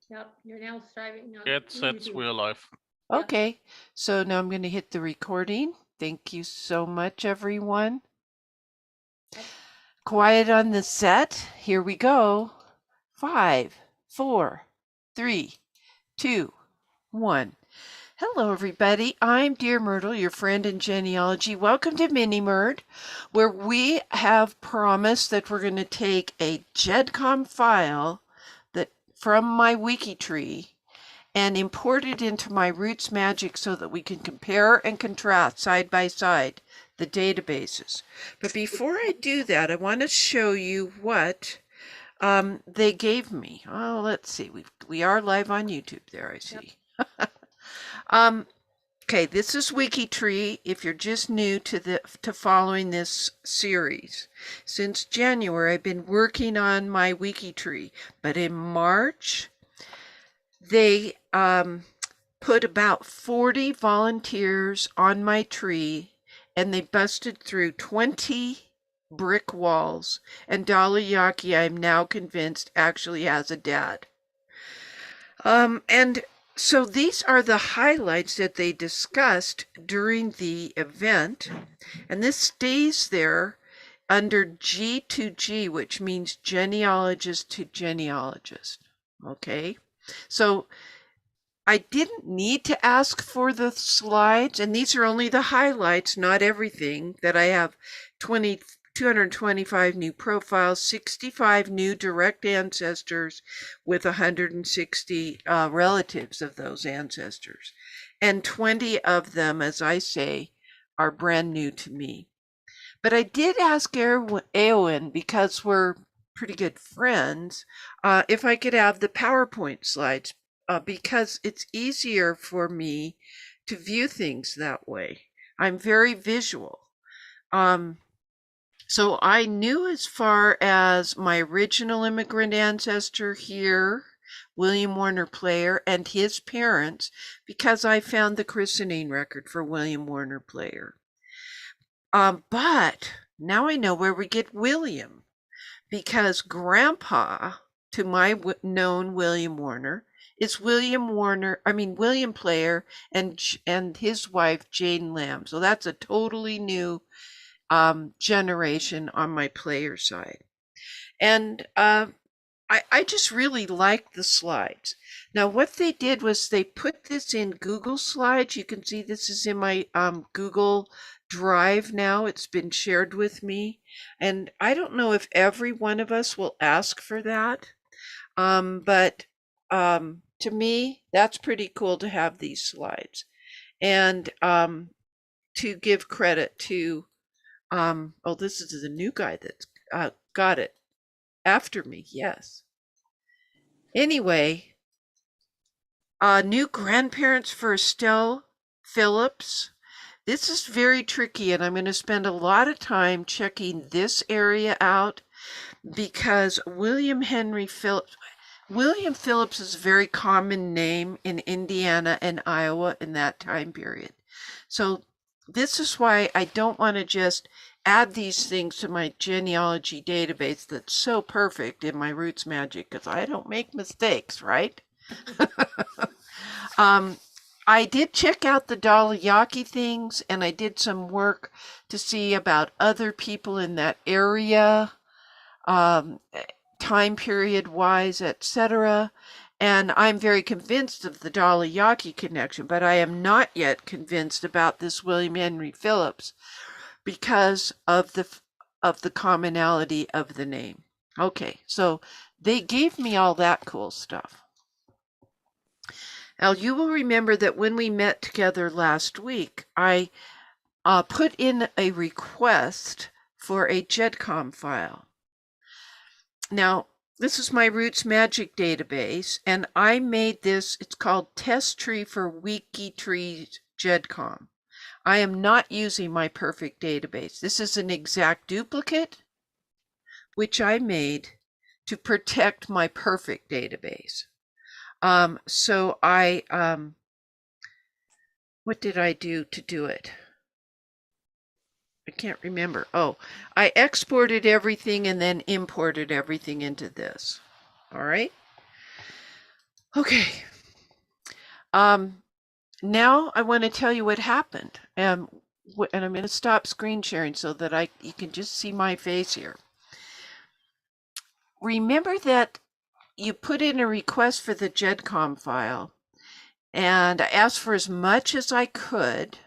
Yep, you're now striving. Now Get set, we're live. Okay, so now I'm going to hit the recording. Thank you so much, everyone. Yep. Quiet on the set. Here we go. 5, 4, 3, 2, 1. Hello, everybody. I'm Dear Myrtle, your friend in genealogy. Welcome to MiniMyrt, where we have promised that we're going to take a GEDCOM file that from my WikiTree and import it into my RootsMagic so that we can compare and contrast side by side the databases. But before I do that, I want to show you what they gave me. Oh, let's see. We are live on YouTube there, I see. Yep. Okay, this is WikiTree. If you're just new to following this series, since January I've been working on my WikiTree, but in March they put about 40 volunteers on my tree, and they busted through 20 brick walls, and Dolly Yaki, I'm now convinced, actually has a dad. And so these are the highlights that they discussed during the event, and this stays there under G2G, which means genealogist to genealogist. Okay, so I didn't need to ask for the slides, and these are only the highlights, not everything, that I have 225 new profiles, 65 new direct ancestors with 160 relatives of those ancestors. And 20 of them, as I say, are brand new to me. But I did ask Eowyn, because we're pretty good friends, if I could have the PowerPoint slides, because it's easier for me to view things that way. I'm very visual. So I knew as far as my original immigrant ancestor here, William Warner Player, and his parents, because I found the christening record for William Warner Player. But now I know where we get William, because Grandpa to my known William Warner is William Player and his wife Jane Lamb. So that's a totally new generation on my Player side. And I just really like the slides. Now what they did was they put this in Google Slides. You can see this is in my Google Drive now. It's been shared with me. And I don't know if every one of us will ask for that. But to me, that's pretty cool to have these slides. And to give credit to, oh, this is the new guy that's got it after me, yes. Anyway, new grandparents for Estelle Phillips. This is very tricky, and I'm going to spend a lot of time checking this area out, because William Phillips is a very common name in Indiana and Iowa in that time period. So this is why I don't want to just add these things to my genealogy database that's so perfect in my RootsMagic, because I don't make mistakes, right? I did check out the Dolly Yaki things, and I did some work to see about other people in that area, time period wise, etc. And I'm very convinced of the Dolly Yaki connection, but I am not yet convinced about this William Henry Phillips because of the commonality of the name. Okay, so they gave me all that cool stuff. Now, you will remember that when we met together last week, I put in a request for a GEDCOM file. Now, this is my RootsMagic database, and I made this, it's called Test Tree for WikiTree GEDCOM. I am not using my perfect database. This is an exact duplicate, which I made to protect my perfect database. So what did I do to do it? I can't remember. Oh, I exported everything and then imported everything into this. All right. Okay. Now I want to tell you what happened. And I'm going to stop screen sharing so that you can just see my face here. Remember that you put in a request for the GEDCOM file, and I asked for as much as I could.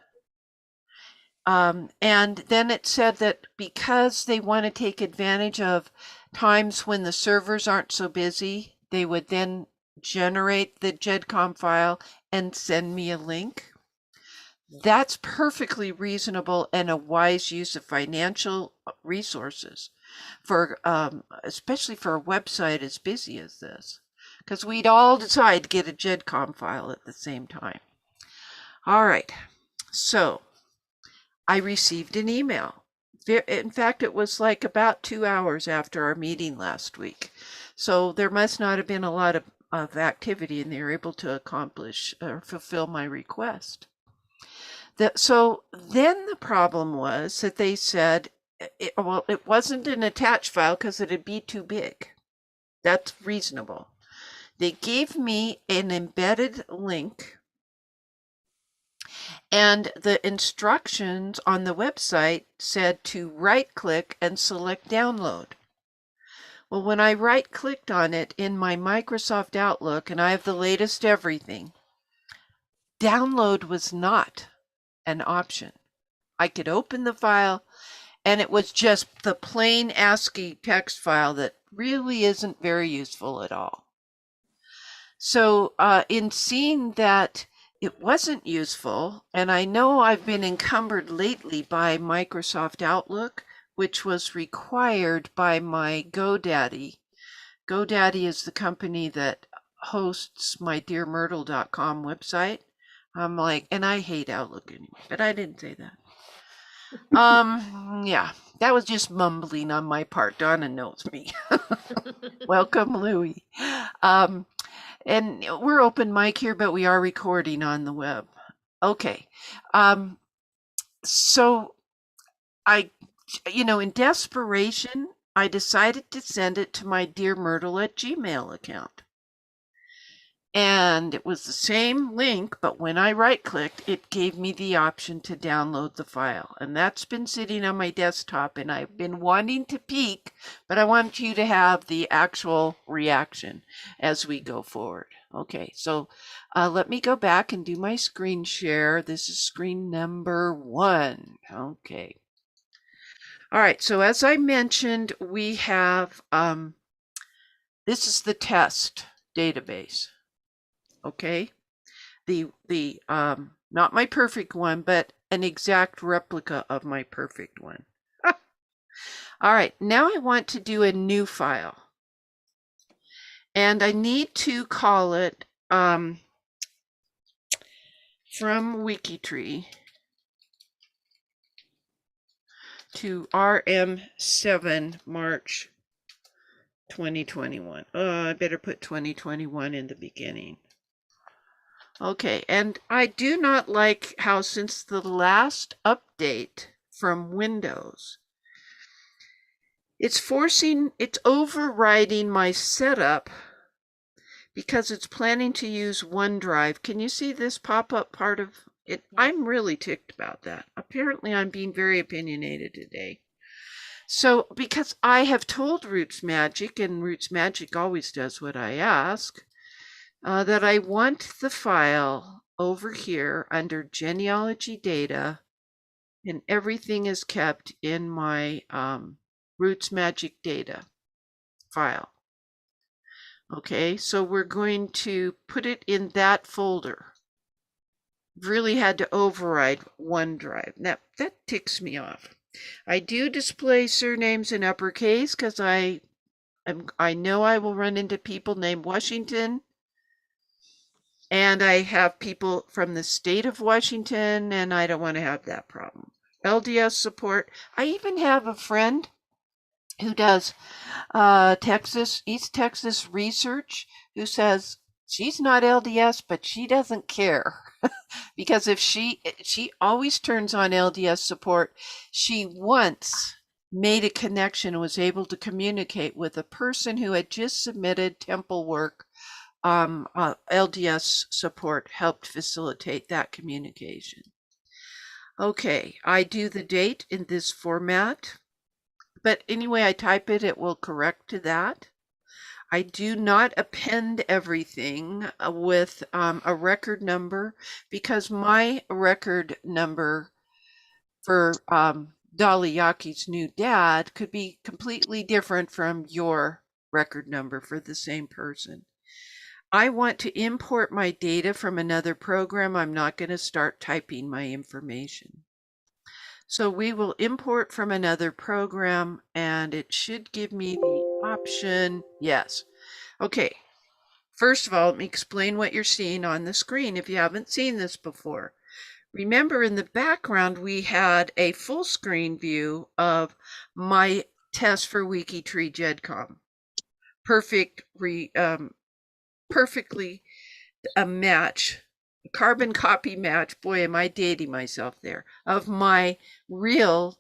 And then it said that because they want to take advantage of times when the servers aren't so busy, they would then generate the GEDCOM file and send me a link. That's perfectly reasonable and a wise use of financial resources for, especially for a website as busy as this, because we'd all decide to get a GEDCOM file at the same time. All right, so I received an email. In fact, it was like about 2 hours after our meeting last week. So there must not have been a lot of activity, and they were able to accomplish or fulfill my request. So then the problem was that they said, it wasn't an attached file because it'd be too big. That's reasonable. They gave me an embedded link, and the instructions on the website said to right-click and select download. Well, when I right-clicked on it in my Microsoft Outlook, and I have the latest everything, download was not an option. I could open the file, and it was just the plain ASCII text file that really isn't very useful at all. So in seeing that it wasn't useful, and I know I've been encumbered lately by Microsoft Outlook, which was required by my GoDaddy. GoDaddy is the company that hosts my dearmyrtle.com website. I'm like, and I hate Outlook anyway, but I didn't say that. Yeah, that was just mumbling on my part. Donna knows me. Welcome, Louie. And we're open mic here, but we are recording on the web. Okay. So in desperation, I decided to send it to my dearmyrtle@gmail account. And it was the same link, but when I right-clicked, it gave me the option to download the file. And that's been sitting on my desktop, and I've been wanting to peek, but I want you to have the actual reaction as we go forward. Okay, so let me go back and do my screen share. This is screen number 1. Okay. All right, so as I mentioned, we have, this is the test database. Okay, the not my perfect one, but an exact replica of my perfect one. All right, now I want to do a new file, and I need to call it from WikiTree to RM7 March 2021. I better put 2021 in the beginning. Okay, and I do not like how since the last update from Windows, it's overriding my setup because it's planning to use OneDrive. Can you see this pop-up part of it? I'm really ticked about that. Apparently I'm being very opinionated today. So because I have told RootsMagic, and RootsMagic always does what I ask, that I want the file over here under genealogy data, and everything is kept in my RootsMagic data file. Okay, so we're going to put it in that folder. Really had to override OneDrive. Now, that ticks me off. I do display surnames in uppercase because I know I will run into people named Washington. And I have people from the state of Washington, and I don't want to have that problem. LDS support. I even have a friend who does East Texas research, who says she's not LDS, but she doesn't care. Because if she always turns on LDS support, she once made a connection and was able to communicate with a person who had just submitted temple work LDS support helped facilitate that communication. Okay, I do the date in this format, but anyway I type it, it will correct to that. I do not append everything with a record number, because my record number for Dolly Yaki's new dad could be completely different from your record number for the same person. I want to import my data from another program. I'm not going to start typing my information. So we will import from another program, and it should give me the option. Yes. Okay. First of all, let me explain what you're seeing on the screen if you haven't seen this before. Remember, in the background, we had a full screen view of my test for WikiTree GEDCOM. Perfectly a match, a carbon copy match, boy, am I dating myself there, of my real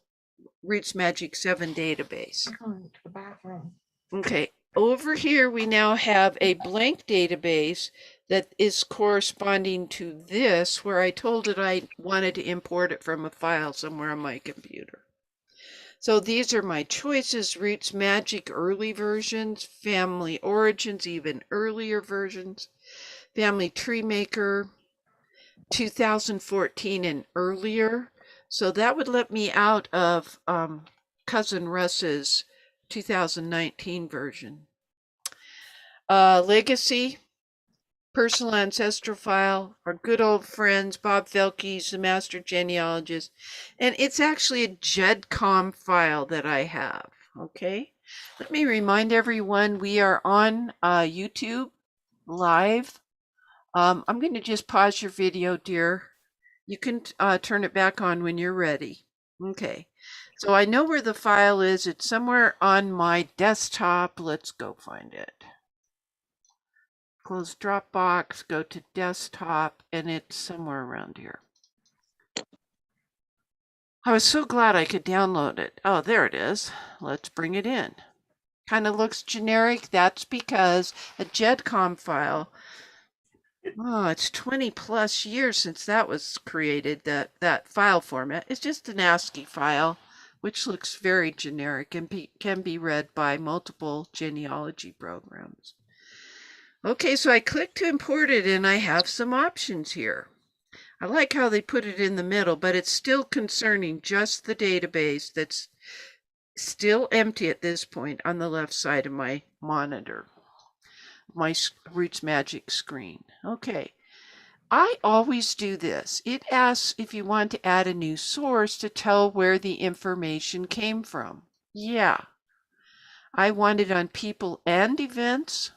RootsMagic 7 database. To the bathroom. Okay, over here we now have a blank database that is corresponding to this, where I told it I wanted to import it from a file somewhere on my computer. So these are my choices: RootsMagic early versions, Family Origins even earlier versions, Family Tree Maker 2014 and earlier. So that would let me out of Cousin Russ's 2019 version. Legacy, Personal Ancestral File, our good old friends, Bob Felke's the Master Genealogist, and it's actually a GEDCOM file that I have, okay? Let me remind everyone, we are on YouTube live. I'm going to just pause your video, dear. You can turn it back on when you're ready. Okay, so I know where the file is. It's somewhere on my desktop. Let's go find it. Close Dropbox, go to desktop, and it's somewhere around here. I was so glad I could download it. Oh, there it is. Let's bring it in. Kind of looks generic. That's because a GEDCOM file, oh, it's 20 plus years since that was created, that file format. It's just an ASCII file, which looks very generic and can be read by multiple genealogy programs. Okay, so I click to import it, and I have some options here. I like how they put it in the middle, but it's still concerning just the database that's still empty at this point on the left side of my monitor, my RootsMagic screen. Okay, I always do this. It asks if you want to add a new source to tell where the information came from. Yeah, I want it on people and events.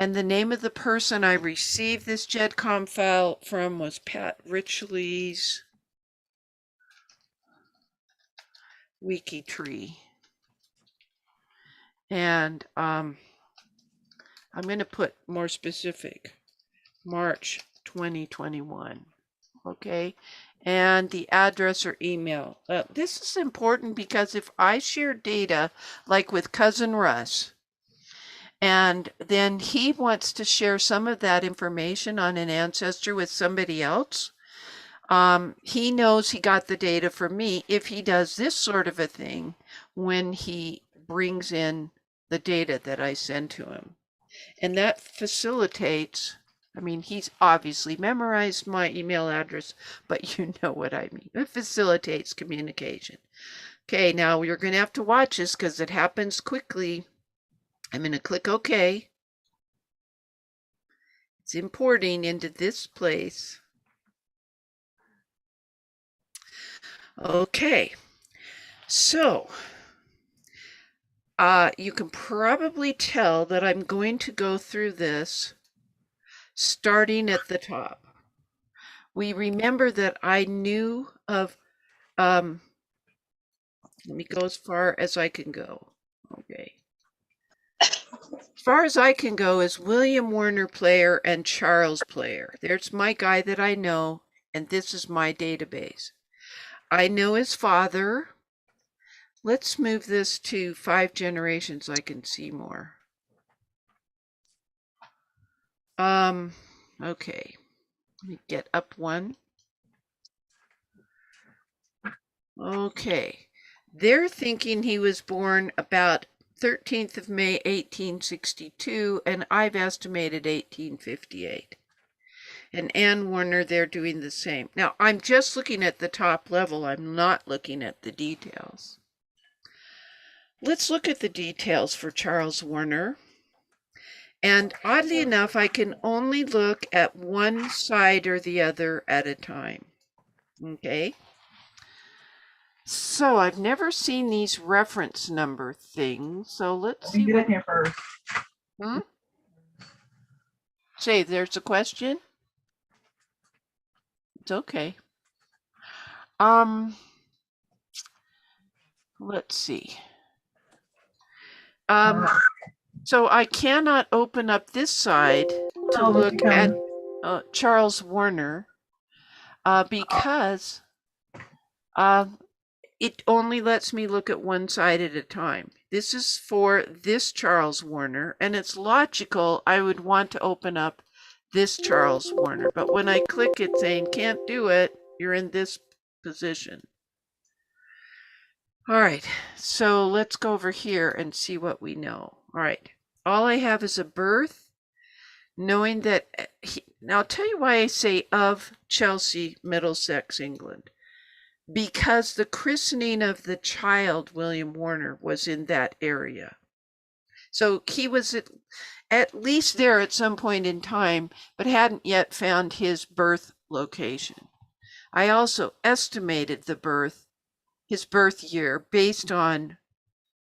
And the name of the person I received this GEDCOM file from was Pat Richley's WikiTree. And I'm going to put more specific, March 2021. Okay, and the address or email. This is important because if I share data like with Cousin Russ, and then he wants to share some of that information on an ancestor with somebody else, he knows he got the data from me if he does this sort of a thing when he brings in the data that I send to him. And that facilitates, I mean, he's obviously memorized my email address, but you know what I mean. It facilitates communication. Okay, now you're going to have to watch this because it happens quickly. I'm going to click OK. It's importing into this place. Okay, so you can probably tell that I'm going to go through this starting at the top. We remember that I knew of, let me go as far as I can go. Okay. As far as I can go is William Warner Player and Charles Player. There's my guy that I know, and this is my database. I know his father. Let's move this to 5 generations so I can see more. Okay. Let me get up one. Okay. They're thinking he was born about 13th of May, 1862, and I've estimated 1858. And Ann Warner, they're doing the same. Now, I'm just looking at the top level. I'm not looking at the details. Let's look at the details for Charles Warner. And oddly enough, I can only look at one side or the other at a time. Okay. So I've never seen these reference number things. So let's see. Get in here first. Say, there's a question? It's okay. Let's see. So I cannot open up this side to look at Charles Warner because it only lets me look at one side at a time. This is for this Charles Warner, and it's logical I would want to open up this Charles Warner. But when I click it saying can't do it, you're in this position. All right, so let's go over here and see what we know. All right, all I have is a birth, knowing that now I'll tell you why I say of Chelsea, Middlesex, England. Because the christening of the child, William Warner, was in that area. So he was at least there at some point in time, but hadn't yet found his birth location. I also estimated his birth year based on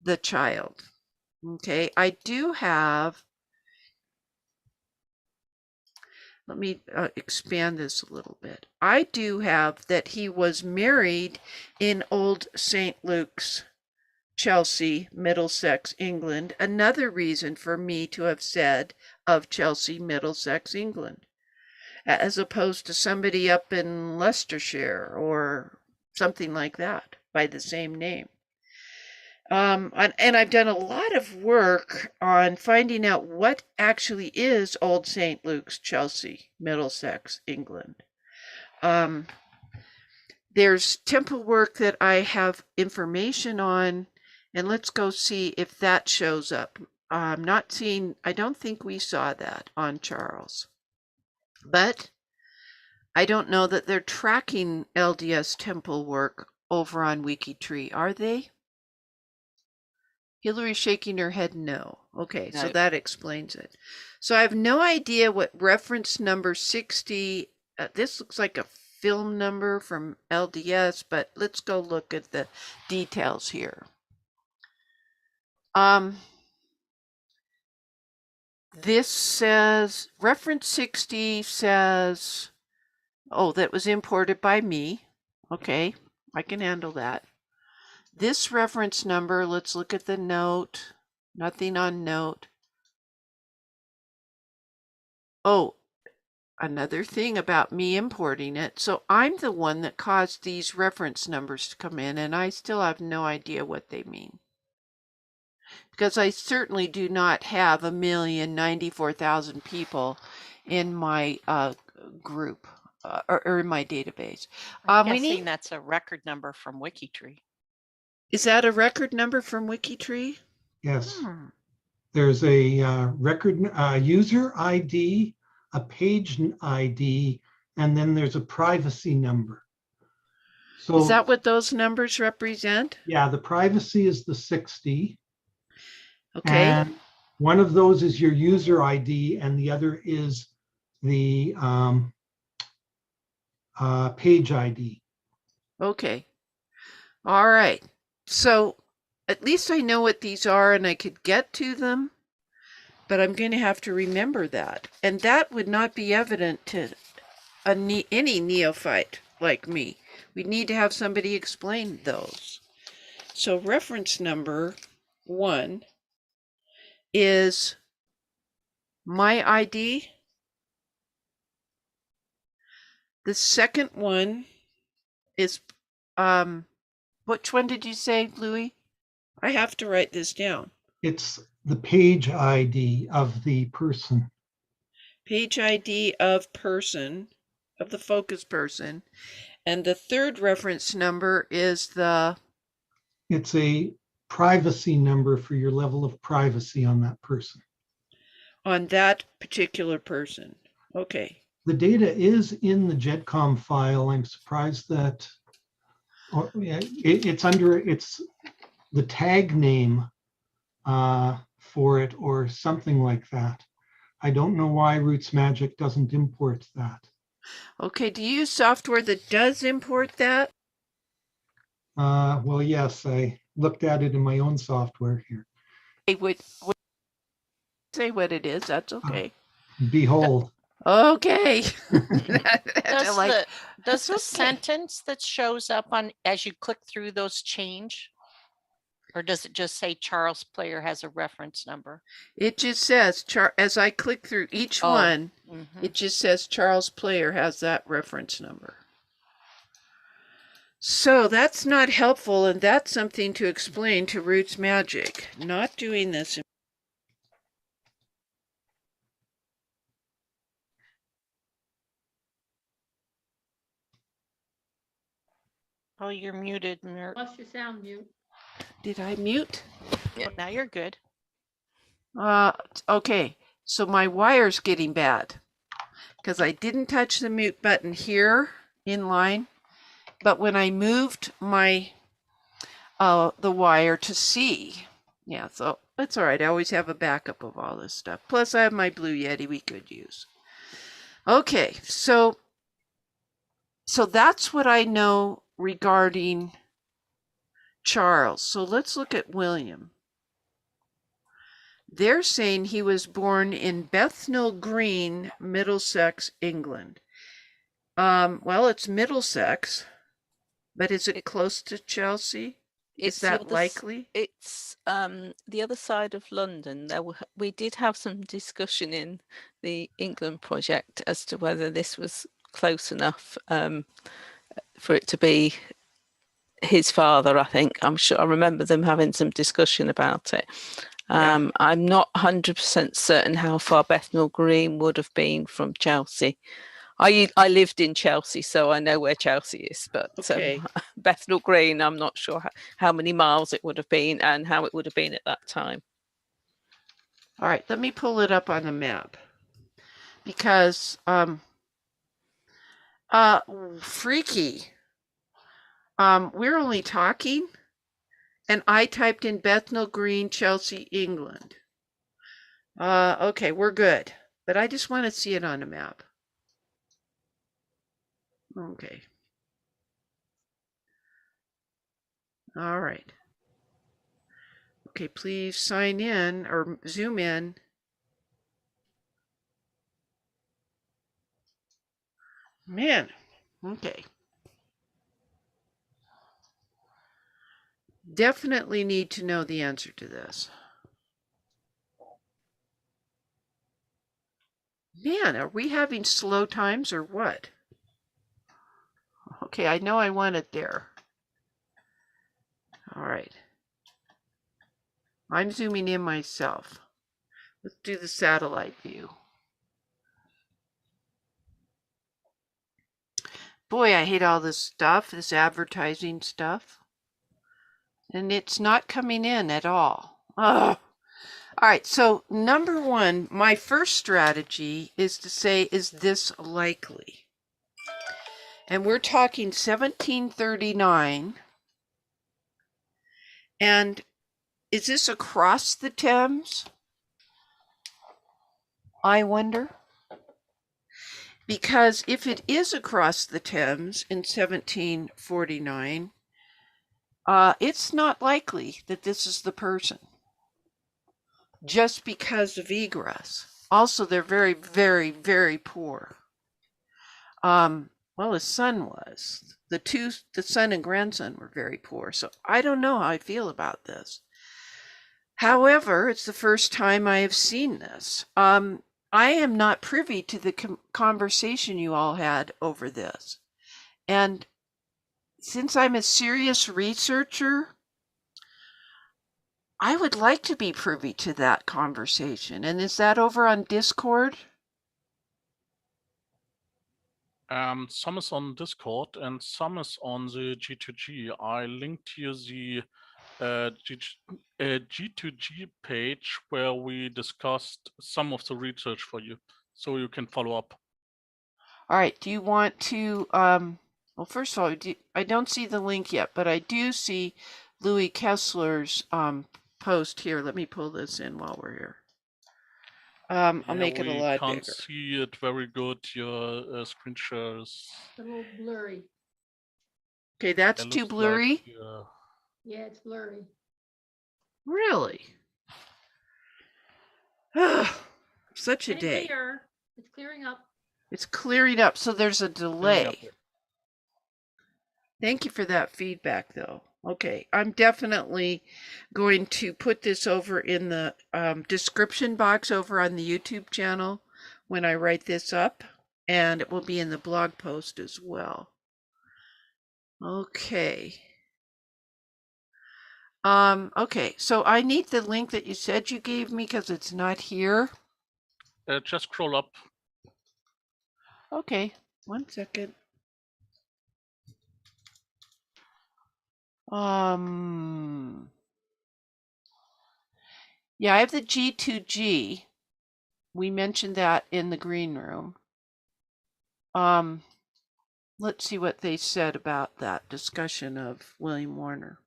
the child. Okay, I do have, let me expand this a little bit. I do have that he was married in Old St. Luke's, Chelsea, Middlesex, England. Another reason for me to have said of Chelsea, Middlesex, England, as opposed to somebody up in Leicestershire or something like that by the same name. And I've done a lot of work on finding out what actually is Old St. Luke's, Chelsea, Middlesex, England. There's temple work that I have information on, and let's go see if that shows up. I'm not seeing, I don't think we saw that on Charles. But I don't know that they're tracking LDS temple work over on WikiTree, are they? Hillary's shaking her head no. Okay, so that explains it. So I have no idea what reference number 60, this looks like a film number from LDS, but let's go look at the details here. This says, reference 60 says, oh, that was imported by me. Okay, I can handle that. This reference number, let's look at the note. Nothing on note. Oh, another thing about me importing it. So I'm the one that caused these reference numbers to come in, and I still have no idea what they mean. Because I certainly do not have 1,094,000 people in my group or in my database. I'm guessing that's a record number from WikiTree. Is that a record number from WikiTree? Yes. There's a record user ID, a page ID, and then there's a privacy number. So is that what those numbers represent? Yeah, the privacy is the 60. Okay. And one of those is your user ID, and the other is the page ID. Okay. All right. So at least I know what these are and I could get to them, but I'm going to have to remember that. And that would not be evident to any neophyte like me. We'd need to have somebody explain those. So reference number 1 is my ID. The second one is, which one did you say, Louis? I have to write this down. It's the page ID of the person. page ID of person, of the focus person. And the third reference number is It's a privacy number for your level of privacy on that person. on that particular person. Okay. The data is in the GEDCOM file. I'm surprised that it's the tag name for it or something like that. I don't know why RootsMagic doesn't import that. Okay, do you use software that does import that? Well, yes, I looked at it in my own software here. It would say what it is. That's okay. Behold. Okay. Does the okay. sentence that shows up on as you click through those change? Or does it just say Charles Player has a reference number? It just says, as I click through each one, it just says Charles Player has that reference number. So that's not helpful, and that's something to explain to RootsMagic. Not doing this. Oh, you're muted, Myrt. Plus your sound mute. Did I mute? Yeah, now you're good. Okay, so my wire's getting bad because I didn't touch the mute button here in line, but when I moved my the wire to C, yeah, so that's all right. I always have a backup of all this stuff. Plus I have my Blue Yeti we could use. Okay, so that's what I know regarding Charles. So let's look at William. They're saying he was born in Bethnal Green, Middlesex, England. Well, it's Middlesex, but is it close to Chelsea? Is that likely? It's the other side of London. We did have some discussion in the England project as to whether this was close enough for it to be his father. I think I remember them having some discussion about it. I'm not 100% certain how far Bethnal Green would have been from Chelsea. I lived in Chelsea, so I know where Chelsea is, but Okay. Bethnal Green, I'm not sure how many miles it would have been and how it would have been at that time. All right, let me pull it up on the map because freaky. We're only talking, and I typed in Bethnal Green, Chelsea, England. Okay, we're good, but I just want to see it on a map. Okay. All right. Okay, please sign in or zoom in. Man, okay. Definitely need to know the answer to this. Man, are we having slow times or what? Okay, I know I want it there. All right. I'm zooming in myself. Let's do the satellite view. Boy, I hate all this stuff, this advertising stuff. And it's not coming in at all. Ugh. All right, so number one, my first strategy is to say, is this likely? And we're talking 1739. And is this across the Thames? I wonder. Because if it is across the Thames in 1749, it's not likely that this is the person. Just because of egress. Also, they're very, very, very poor. Well, his son was. The son and grandson were very poor. So I don't know how I feel about this. However, it's the first time I have seen this. I am not privy to the conversation you all had over this. And since I'm a serious researcher, I would like to be privy to that conversation. And is that over on Discord? Some is on Discord and some is on the G2G. I linked here the G2G page where we discussed some of the research for you, so you can follow up. All right. Do you want to, well, first of all, I don't see the link yet, but I do see Louis Kessler's post here. Let me pull this in while we're here. I'll make it a lot We can't bigger. see it very good. Your screen shares. A little blurry. Okay, that's It too looks blurry. like, Yeah, it's blurry. Really? Such a Getting day. clearer. It's clearing up. It's clearing up, so there's a clearing up delay. Thank you for that feedback, though. Okay, I'm definitely going to put this over in the description box over on the YouTube channel when I write this up, and it will be in the blog post as well. Okay. Okay, so I need the link that you said you gave me because it's not here. Just scroll up. Okay, 1 second. Yeah, I have the G2G. We mentioned that in the green room. Let's see what they said about that discussion of William Warner.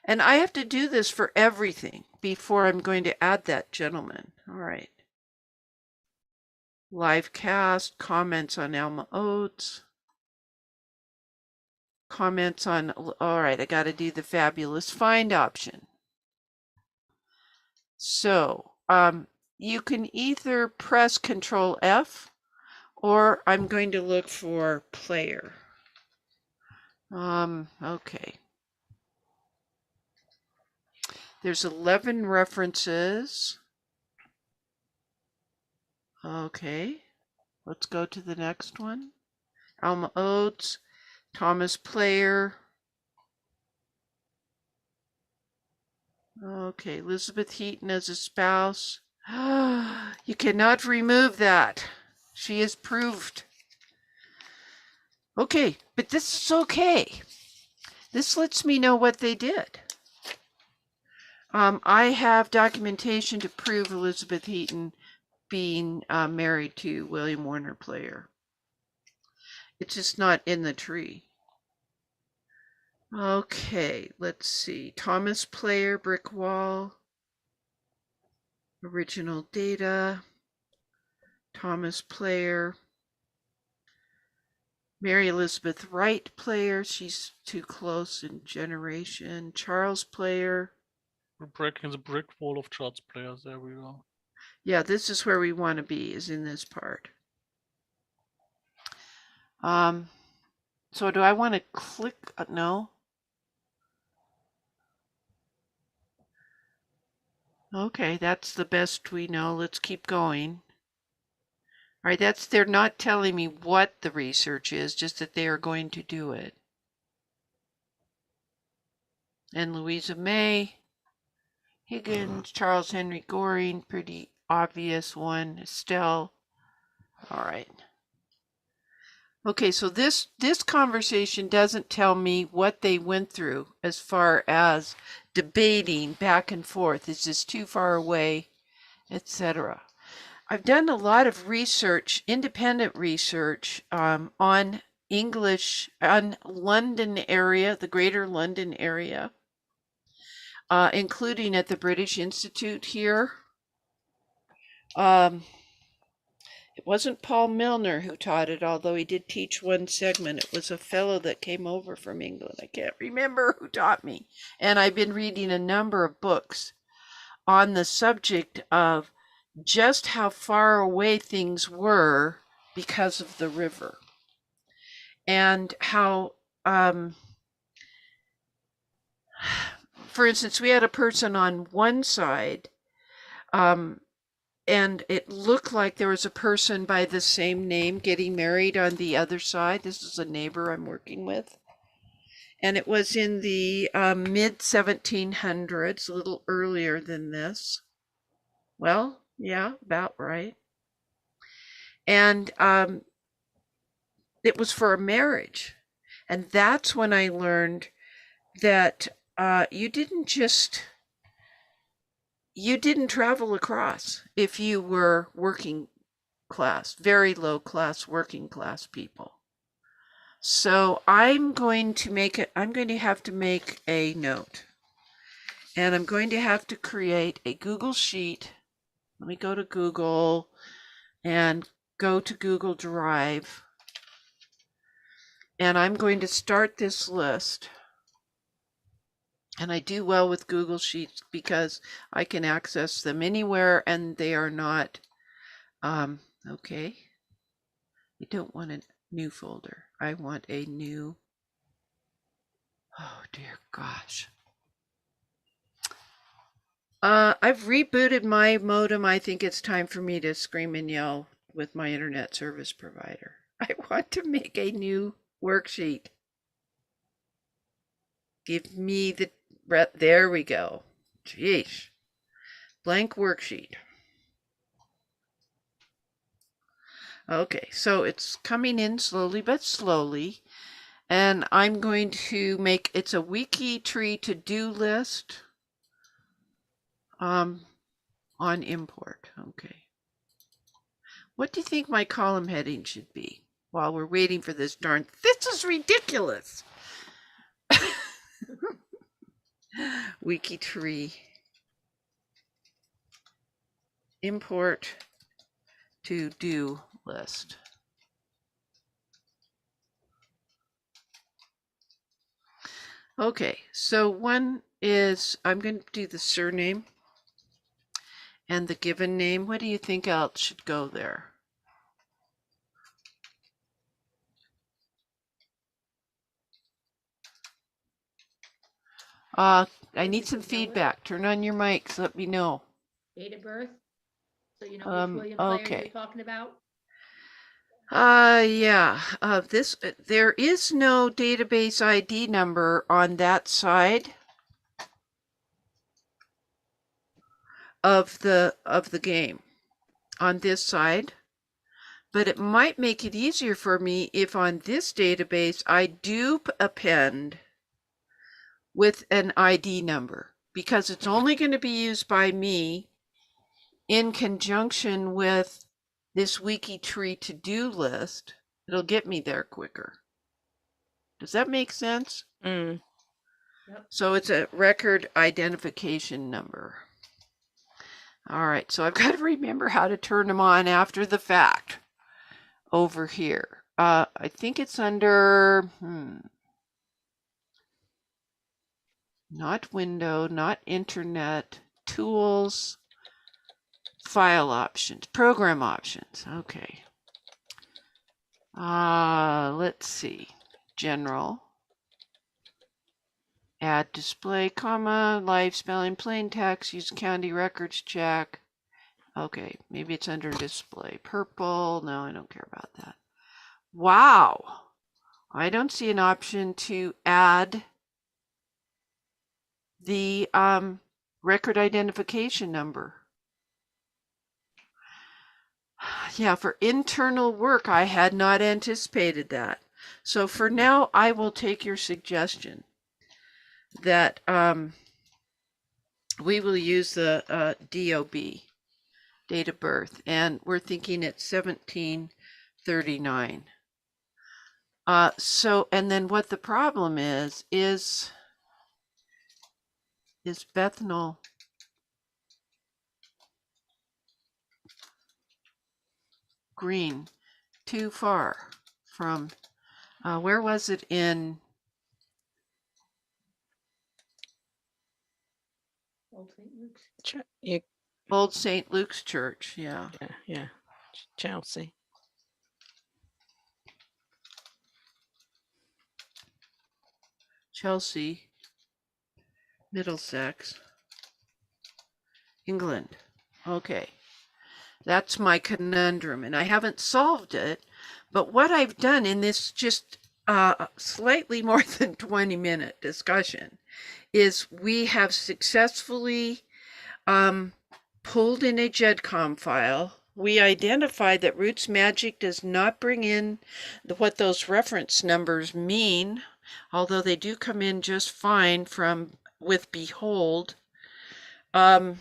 And I have to do this for everything before I'm going to add that gentleman. All right. Live cast, comments on Alma Oates. Comments on, all right, I got to do the fabulous find option. So, you can either press Control F or I'm going to look for player. Okay. There's 11 references. Okay. Let's go to the next one. Alma Oates, Thomas Player. Okay, Elizabeth Heaton as a spouse. You cannot remove that. She is proved. Okay, but this is okay. This lets me know what they did. I have documentation to prove Elizabeth Heaton being married to William Warner Player. It's just not in the tree. Okay, let's see. Thomas Player, brick wall. Original data. Thomas Player. Mary Elizabeth Wright Player. She's too close in generation. Charles Player. We're breaking the brick wall of charts players. There we go. Yeah, this is where we want to be, is in this part. So do I want to click? No. Okay, that's the best we know. Let's keep going. All right, they're not telling me what the research is, just that they are going to do it. And Louisa May, Higgins, Charles Henry Goring, pretty obvious one. Estelle. All right. Okay, so this conversation doesn't tell me what they went through as far as debating back and forth. Is this too far away, etc. I've done a lot of research, independent research, on English, on London area, the Greater London area, including at the British Institute here. It wasn't Paul Milner who taught it, although he did teach one segment. It was a fellow that came over from England. I can't remember who taught me. And I've been reading a number of books on the subject of just how far away things were because of the river. And how, for instance, we had a person on one side, and it looked like there was a person by the same name getting married on the other side. This is a neighbor I'm working with. And it was in the mid 1700s, a little earlier than this. Well, yeah, about right. And it was for a marriage. And that's when I learned that you didn't travel across if you were working class, very low class, working class people. So I'm going to have to make a note, and I'm going to have to create a Google Sheet. Let me go to Google and go to Google Drive. And I'm going to start this list. And I do well with Google Sheets because I can access them anywhere and they are not, okay. I don't want a new folder. I want a new, oh dear gosh. I've rebooted my modem. I think it's time for me to scream and yell with my internet service provider. I want to make a new worksheet. Give me the, there we go. Jeez. Blank worksheet. Okay, so it's coming in slowly but slowly. And I'm going to make, it's a WikiTree to-do list on import. Okay. What do you think my column heading should be while we're waiting for this darn, this is ridiculous. WikiTree import to-do list. Okay, so one is, I'm going to do the surname and the given name. What do you think else should go there? I need some feedback. Turn on your mics. Let me know. Date of birth, so you know which William player okay. you're talking about. Yeah. There is no database ID number on that side of the game, on this side. But it might make it easier for me if on this database I do append with an ID number, because it's only going to be used by me in conjunction with this WikiTree to-do list. It'll get me there quicker. Does that make sense? Mm. Yep. So it's a record identification number. All right, so I've got to remember how to turn them on after the fact over here. I think it's under, not window, not internet, tools, file options, program options. Okay. Let's see. General. Add display, comma, live spelling, plain text, use county records check. Okay, maybe it's under display. Purple. No, I don't care about that. Wow. I don't see an option to add the record identification number. Yeah, for internal work, I had not anticipated that. So for now, I will take your suggestion that we will use the DOB, date of birth, and we're thinking it's 1739. So, and then what the problem is Bethnal Green too far from, where was it in? Old St. Luke's. Old St. Luke's Church, yeah. Yeah. Chelsea. Chelsea, Middlesex, England. Okay. That's my conundrum, and I haven't solved it, but what I've done in this just slightly more than 20-minute discussion is we have successfully pulled in a GEDCOM file we identified that RootsMagic does not bring in what those reference numbers mean, although they do come in just fine with Behold. And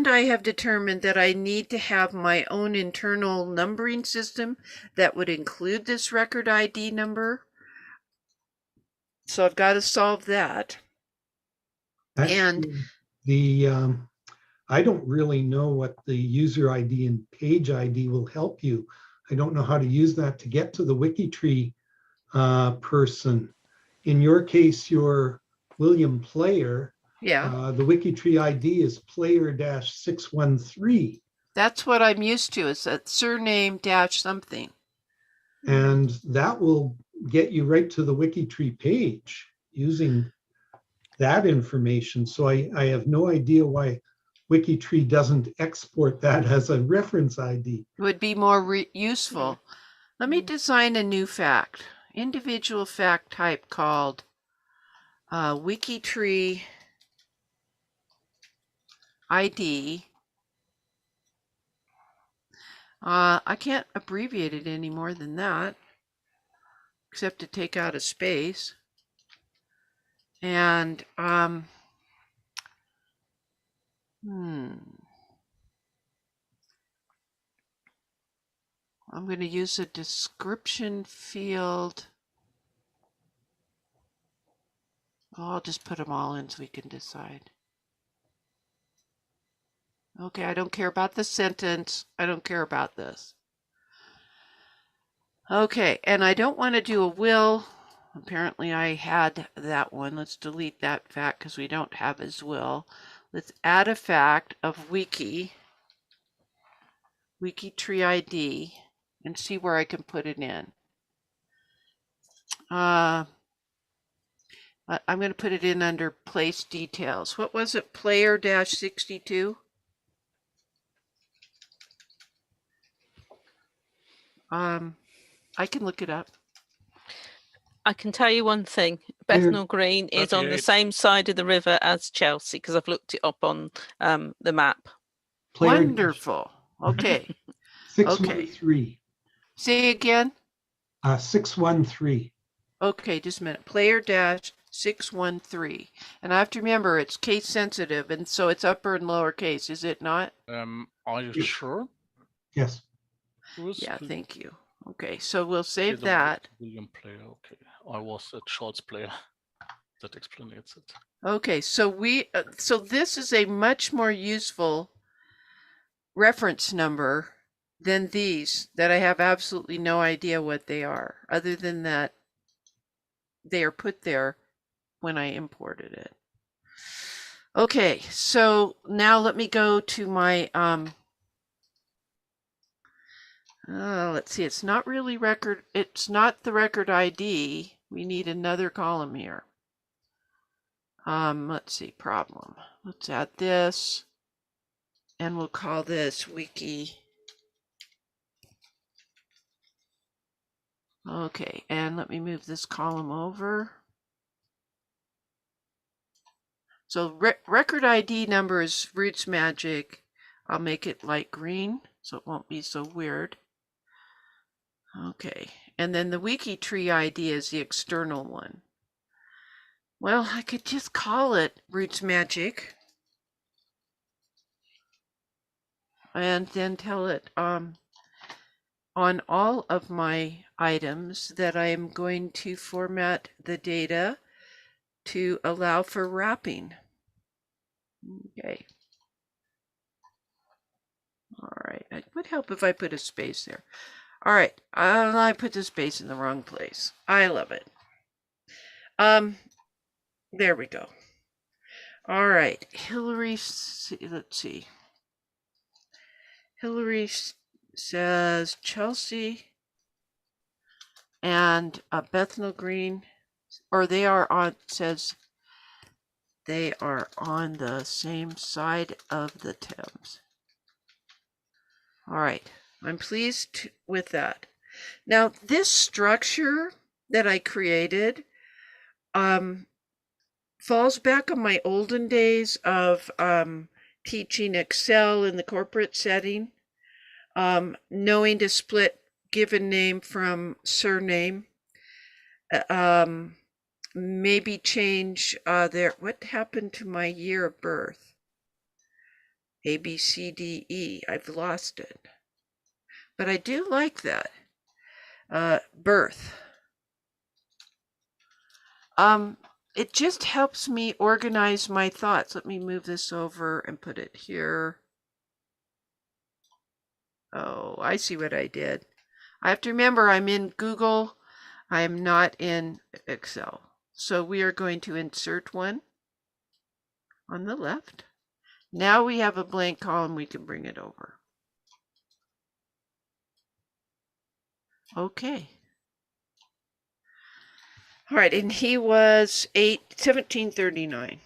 I have determined that I need to have my own internal numbering system that would include this record ID number. So I've got to solve that. Actually, I don't really know what the user ID and page ID will help you. I don't know how to use that to get to the WikiTree person. In your case, you're William Player. Yeah. The WikiTree ID is player-613. That's what I'm used to, is that surname dash something. And that will get you right to the WikiTree page using that information. So I have no idea why WikiTree doesn't export that as a reference ID. It would be more useful. Let me design a new fact. Individual fact type called WikiTree ID. I can't abbreviate it any more than that, except to take out a space. And I'm going to use a description field. I'll just put them all in so we can decide. Okay, I don't care about the sentence. I don't care about this. Okay, and I don't want to do a will. Apparently I had that one. Let's delete that fact because we don't have his will. Let's add a fact of WikiTree ID and see where I can put it in. I'm going to put it in under place details. What was it? Player-62? I can look it up. I can tell you one thing. Bethnal Green is on the 38. same side of the river as Chelsea because I've looked it up on the map. Wonderful. Okay. 613. Say again. 613. Okay, just a minute. Player-613. And I have to remember it's case sensitive, and so it's upper and lower case, is it not? Are you sure? Yes. Yeah, thank you. Okay, so we'll save The that. William Player, okay. I was a Charles Player. That explains it. Okay, so so this is a much more useful reference number than these that I have absolutely no idea what they are, other than that they are put there when I imported it. Okay, so now let me go to my let's see, it's not really record, it's not the record ID. We need another column here. Let's see, problem. Let's add this, and we'll call this Wiki. Okay, and let me move this column over. So record ID number is RootsMagic. I'll make it light green so it won't be so weird. Okay, and then the WikiTree ID is the external one. Well, I could just call it RootsMagic and then tell it on all of my items that I am going to format the data to allow for wrapping. Okay. All right, it would help if I put a space there. All right, I put the space in the wrong place. I love it. There we go. All right, Hillary, let's see. Hillary says Chelsea and Bethnal Green, or they are on, says they are on the same side of the Thames. All right, I'm pleased with that. Now, this structure that I created falls back on my olden days of teaching Excel in the corporate setting, knowing to split given name from surname, maybe change what happened to my year of birth? A, B, C, D, E. I've lost it. But I do like that. Birth. It just helps me organize my thoughts. Let me move this over and put it here. Oh, I see what I did. I have to remember I'm in Google. I am not in Excel. So we are going to insert one on the left. Now we have a blank column. We can bring it over. Okay. All right, and he was 1739.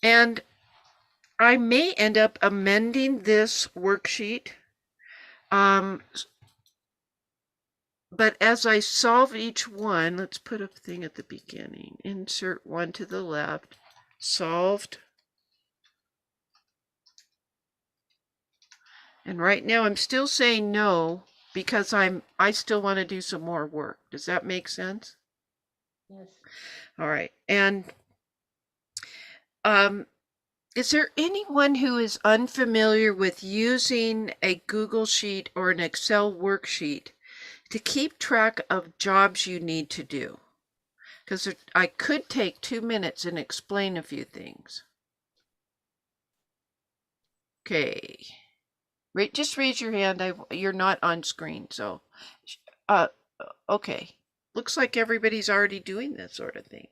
And I may end up amending this worksheet. But as I solve each one, let's put a thing at the beginning. Insert one to the left. Solved. And right now I'm still saying no because I still want to do some more work. Does that make sense? Yes. All right. And is there anyone who is unfamiliar with using a Google Sheet or an Excel worksheet to keep track of jobs you need to do? Because I could take 2 minutes and explain a few things. Okay. Just raise your hand. You're not on screen, so okay. Looks like everybody's already doing this sort of thing.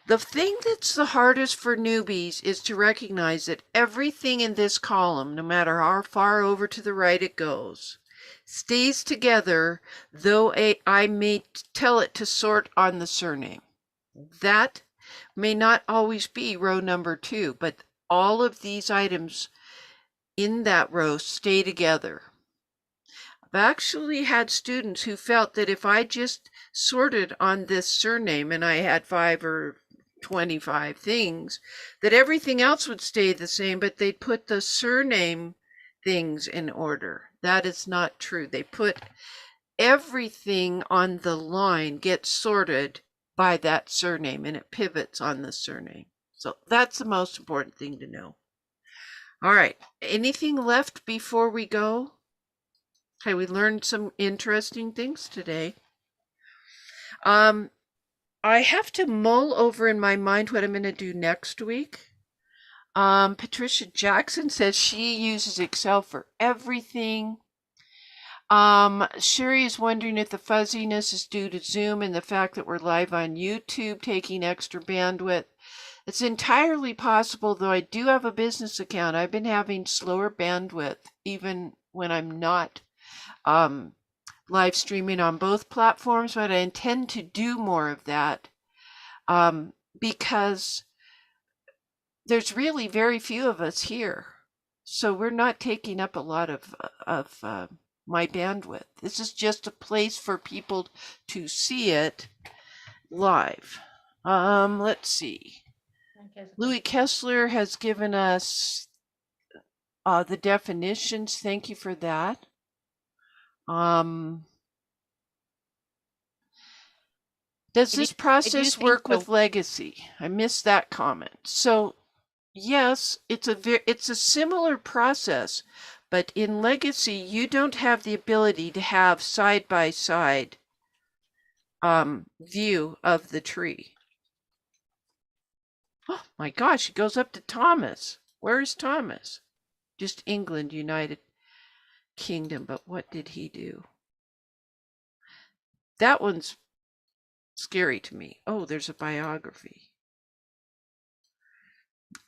The thing that's the hardest for newbies is to recognize that everything in this column, no matter how far over to the right it goes, stays together, though I may tell it to sort on the surname. That may not always be row number 2, but all of these items in that row stay together. I've actually had students who felt that if I just sorted on this surname and I had 5 or 25 things, that everything else would stay the same, but they'd put the surname things in order. That is not true. They put everything on the line gets sorted by that surname, and it pivots on the surname. So that's the most important thing to know. All right, anything left before we go? Okay, we learned some interesting things today. I have to mull over in my mind what I'm going to do next week. Patricia Jackson says she uses Excel for everything. Sherry is wondering if the fuzziness is due to Zoom and the fact that we're live on YouTube taking extra bandwidth. It's entirely possible, though I do have a business account. I've been having slower bandwidth even when I'm not live streaming on both platforms, but I intend to do more of that because there's really very few of us here. So we're not taking up a lot of my bandwidth. This is just a place for people to see it live. Let's see. Louis Kessler has given us the definitions. Thank you for that. Does this process work with legacy? I missed that comment. So yes, it's a similar process, but in legacy you don't have the ability to have side-by-side view of the tree. Oh my gosh, it goes up to Thomas. Where is Thomas? Just England, United Kingdom, but what did he do? That one's scary to me. Oh, there's a biography.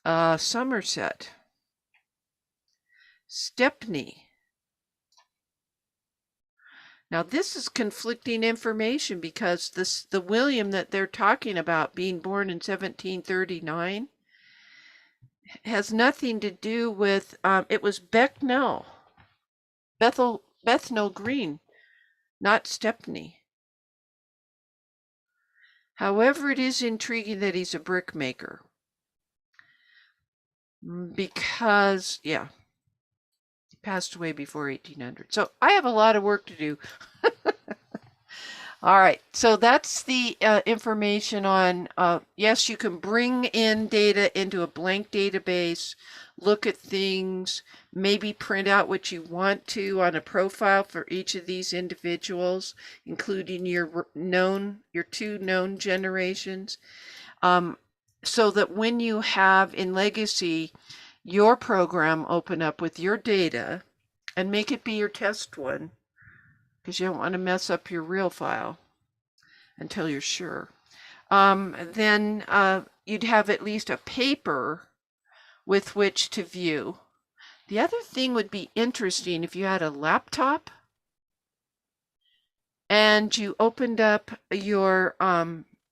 Somerset. Stepney. Now this is conflicting information because the William that they're talking about being born in 1739 has nothing to do with, it was Bethnal Green, not Stepney. However, it is intriguing that he's a brickmaker. because, yeah, he passed away before 1800. So I have a lot of work to do. All right, so that's the information on, yes, you can bring in data into a blank database, look at things, maybe print out what you want to on a profile for each of these individuals, including your two known generations, so that when you have in Legacy your program open up with your data, and make it be your test one, because you don't want to mess up your real file until you're sure. Then you'd have at least a paper with which to view. The other thing would be interesting if you had a laptop and you opened up your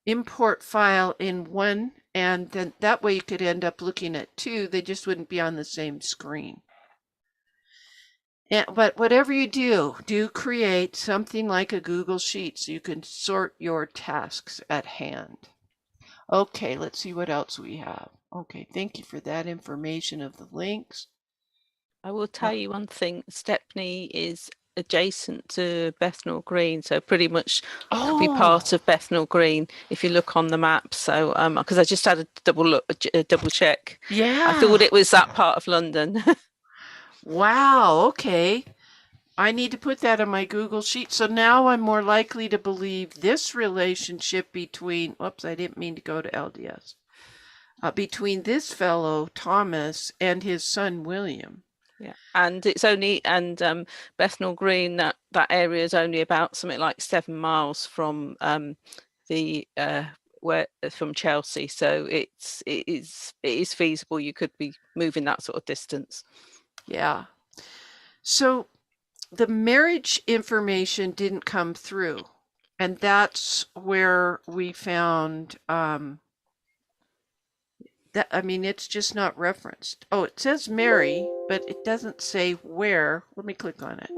import file in one, and then that way you could end up looking at two. They just wouldn't be on the same screen. But whatever you do create something like a Google Sheet so you can sort your tasks at hand. Okay, let's see what else we have. Okay, thank you for that information of the links. I will tell you one thing. Stepney is adjacent to Bethnal Green, so pretty much could be part of Bethnal Green if you look on the map. So because I just had a double check. Yeah. I thought it was that part of London. Wow, okay. I need to put that on my Google Sheet. So now I'm more likely to believe this relationship between, whoops, I didn't mean to go to LDS, between this fellow, Thomas, and his son, William. Yeah, and it's only, Bethnal Green, that area is only about something like 7 miles from from Chelsea. So it is feasible. You could be moving that sort of distance. Yeah. So the marriage information didn't come through, and that's where we found that, I mean, it's just not referenced. Oh, it says Mary, but it doesn't say where. Let me click on it.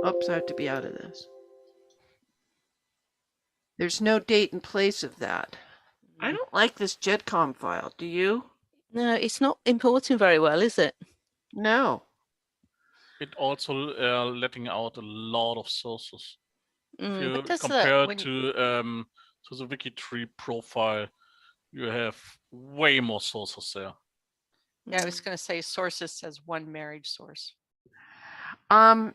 Oops, I have to be out of this. There's no date and place of that. I don't like this GEDCOM file. Do you? No, it's not importing very well, is it? No. It also letting out a lot of sources. If you What does compare when- to the WikiTree profile, you have way more sources there. Yeah, I was going to say sources says one marriage source. Louis,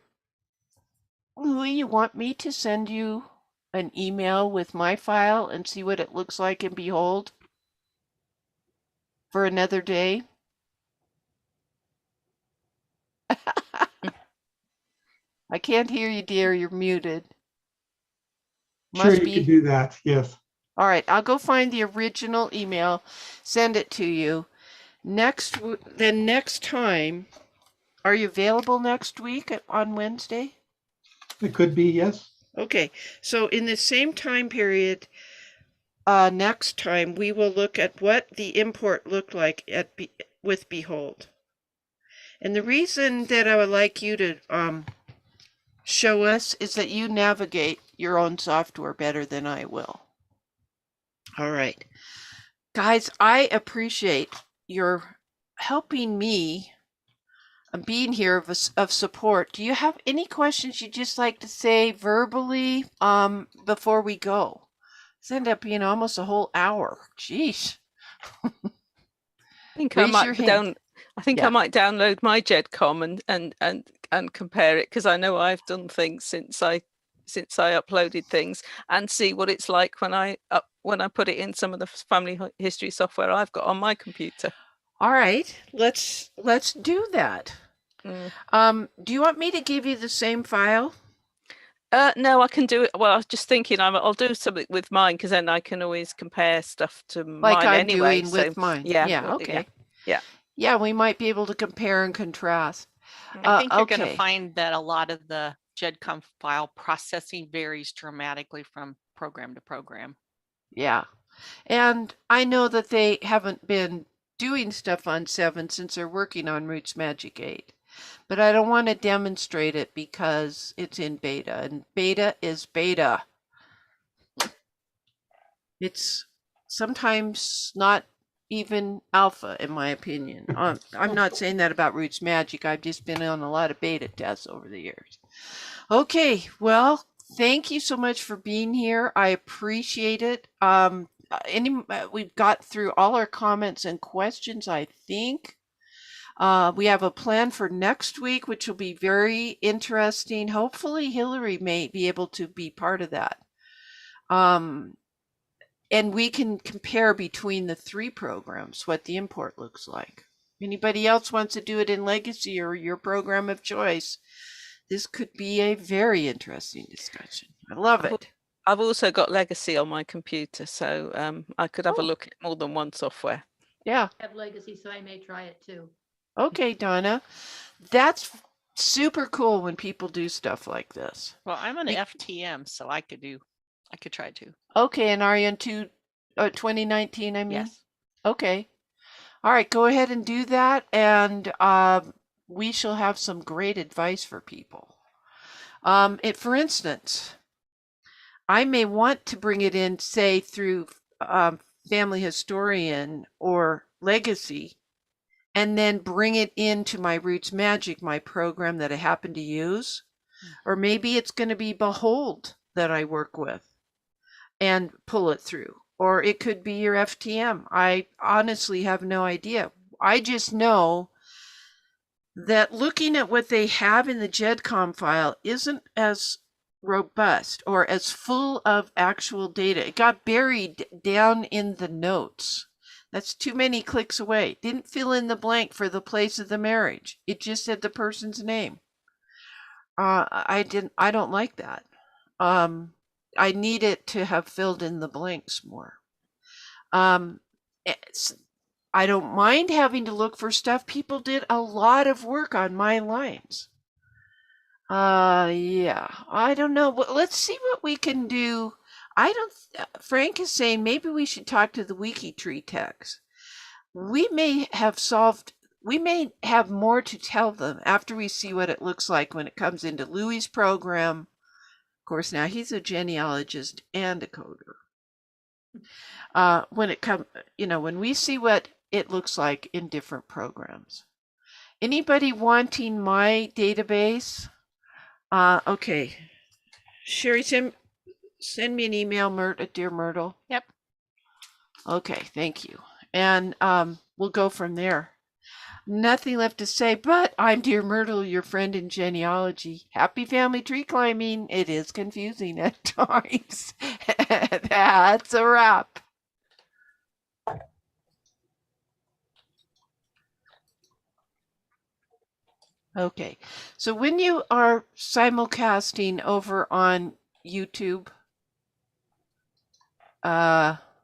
you want me to send you an email with my file and see what it looks like in Behold for another day? I can't hear you, dear. You're muted. Sure, you could do that. Yes. All right, I'll go find the original email, send it to you. Next time, are you available next week on Wednesday? It could be, yes. Okay, so in the same time period, next time we will look at what the import looked like with Behold. And the reason that I would like you to show us is that you navigate your own software better than I will. All right. Guys, I appreciate your helping me being here of support. Do you have any questions you'd just like to say verbally before we go? This ended up being almost a whole hour. Jeez. I think Raise I your might hand. I might download my GEDCOM and compare it, because I know I've done things since I uploaded things, and see what it's like when I put it in some of the family history software I've got on my computer. All right, let's do that. Do you want me to give you the same file? No, I can do it. Well, I was just thinking I'll do something with mine, because then I can always compare stuff to Like mine I'm anyway. doing with mine. Yeah. Okay. Yeah. Yeah, we might be able to compare and contrast. I think you're going okay. to find that a lot of the GEDCOM file processing varies dramatically from program to program. Yeah. And I know that they haven't been doing stuff on 7 since they're working on RootsMagic 8. But I don't want to demonstrate it because it's in beta, and beta is beta. It's sometimes not even alpha, in my opinion. I'm not saying that about RootsMagic. I've just been on a lot of beta tests over the years. Okay, well, thank you so much for being here. I appreciate it. We've got through all our comments and questions, I think. We have a plan for next week, which will be very interesting. Hopefully, Hillary may be able to be part of that. And we can compare between the 3 programs, what the import looks like. Anybody else wants to do it in Legacy or your program of choice? This could be a very interesting discussion. I love it. I've also got Legacy on my computer, so I could have a look at more than one software. Yeah. I have Legacy, so I may try it too. Okay, Donna. That's super cool when people do stuff like this. Well, I'm an FTM, so I could try to. Okay, and are you in 2019, I mean? Yes. Okay. All right, go ahead and do that, and we shall have some great advice for people. For instance, I may want to bring it in, say, through Family Historian or Legacy, and then bring it into my RootsMagic, my program that I happen to use. Or maybe it's going to be Behold that I work with and pull it through. Or it could be your FTM. I honestly have no idea. I just know that looking at what they have in the GEDCOM file isn't as robust or as full of actual data. It got buried down in the notes. That's too many clicks away. Didn't fill in the blank for the place of the marriage. It just said the person's name. I don't like that. I need it to have filled in the blanks more. I don't mind having to look for stuff. People did a lot of work on my lines. Yeah, I don't know. Let's see what we can do. Frank is saying maybe we should talk to the WikiTree techs. We may have more to tell them after we see what it looks like when it comes into Louis' program. Of course, now he's a genealogist and a coder. When we see what it looks like in different programs. Anybody wanting my database? Okay. Sherry, send me an email, Myrt at Dear Myrtle. Yep. Okay, thank you. And we'll go from there. Nothing left to say, but I'm Dear Myrtle, your friend in genealogy. Happy family tree climbing. It is confusing at times. That's a wrap. Okay, so when you are simulcasting over on YouTube,